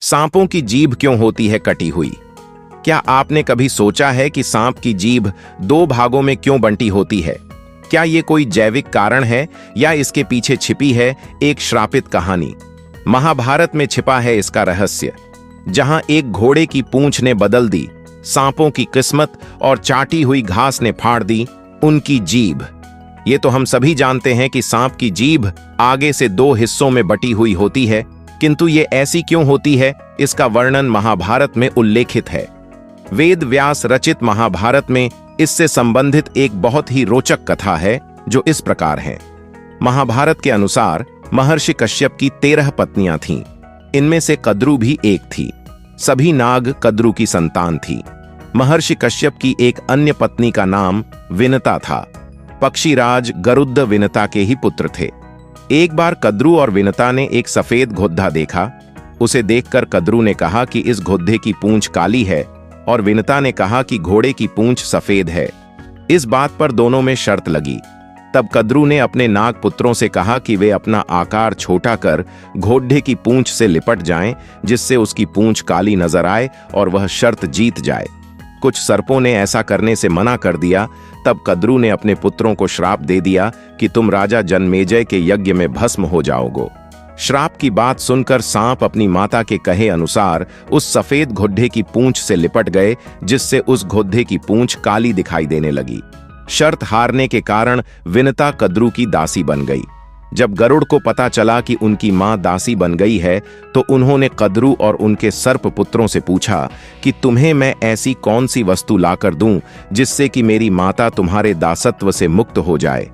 सांपों की जीभ क्यों होती है कटी हुई? क्या आपने कभी सोचा है कि सांप की जीभ दो भागों में क्यों बंटी होती है? क्या ये कोई जैविक कारण है या इसके पीछे छिपी है एक श्रापित कहानी? महाभारत में छिपा है इसका रहस्य, जहां एक घोड़े की पूंछ ने बदल दी सांपों की किस्मत और चाटी हुई घास ने फाड़ दी उनकी जीभ। ये तो हम सभी जानते हैं कि सांप की जीभ आगे से दो हिस्सों में बटी हुई होती है, किंतु ये ऐसी क्यों होती है, इसका वर्णन महाभारत में उल्लेखित है। वेद व्यास रचित महाभारत में इससे संबंधित एक बहुत ही रोचक कथा है, जो इस प्रकार है। महाभारत के अनुसार महर्षि कश्यप की 13 पत्नियां थीं। इनमें से कद्रू भी एक थी। सभी नाग कद्रू की संतान थी। महर्षि कश्यप की एक अन्य पत्नी का नाम विनता था। पक्षीराज गरुड़ विनता के ही पुत्र थे। एक बार कद्रू और विनता ने एक सफेद घोड़ा देखा। उसे देखकर कद्रू ने कहा कि इस घोड़े की पूंछ काली है, और विनता ने कहा कि घोड़े की पूंछ सफेद है। इस बात पर दोनों में शर्त लगी। तब कद्रू ने अपने नाग पुत्रों से कहा कि वे अपना आकार छोटा कर घोड़े की पूंछ से लिपट जाएं, जिससे उसकी पूंछ काली नजर आए और वह शर्त जीत जाए। कुछ सर्पों ने ऐसा करने से मना कर दिया। तब कद्रू ने अपने पुत्रों को श्राप दे दिया कि तुम राजा जनमेजय के यज्ञ में भस्म हो जाओगे। श्राप की बात सुनकर सांप अपनी माता के कहे अनुसार उस सफेद घोड़े की पूंछ से लिपट गए, जिससे उस घोड़े की पूंछ काली दिखाई देने लगी। शर्त हारने के कारण विनता कद्रू की दासी बन गई। जब गरुड़ को पता चला कि उनकी मां दासी बन गई है, तो उन्होंने कद्रू और उनके सर्प पुत्रों से पूछा कि तुम्हें मैं ऐसी कौन सी वस्तु लाकर दूं जिससे कि मेरी माता तुम्हारे दासत्व से मुक्त हो जाए।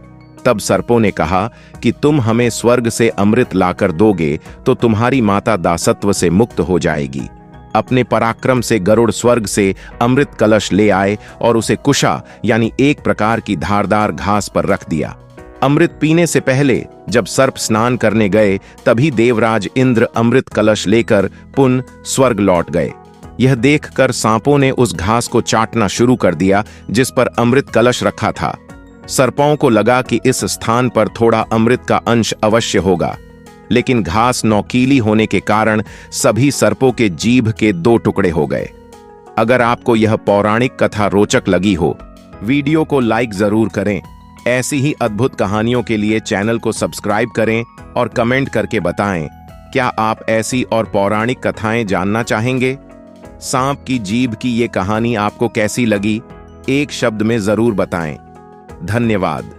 तब सर्पों ने कहा कि तुम हमें स्वर्ग से अमृत लाकर दोगे तो तुम्हारी माता दासत्व से मुक्त हो जाएगी। अपने पराक्रम से गरुड़ स्वर्ग से अमृत कलश ले आए और उसे कुशा यानी एक प्रकार की धारदार घास पर रख दिया। अमृत पीने से पहले जब सर्प स्नान करने गए, तभी देवराज इंद्र अमृत कलश लेकर पुनः स्वर्ग लौट गए। यह देखकर सांपों ने उस घास को चाटना शुरू कर दिया जिस पर अमृत कलश रखा था। सर्पों को लगा कि इस स्थान पर थोड़ा अमृत का अंश अवश्य होगा, लेकिन घास नौकीली होने के कारण सभी सर्पों के जीभ के 2 टुकड़े हो गए। अगर आपको यह पौराणिक कथा रोचक लगी हो, वीडियो को लाइक जरूर करें। ऐसी ही अद्भुत कहानियों के लिए चैनल को सब्सक्राइब करें और कमेंट करके बताएं, क्या आप ऐसी और पौराणिक कथाएं जानना चाहेंगे? सांप की जीभ की ये कहानी आपको कैसी लगी? एक शब्द में जरूर बताएं। धन्यवाद।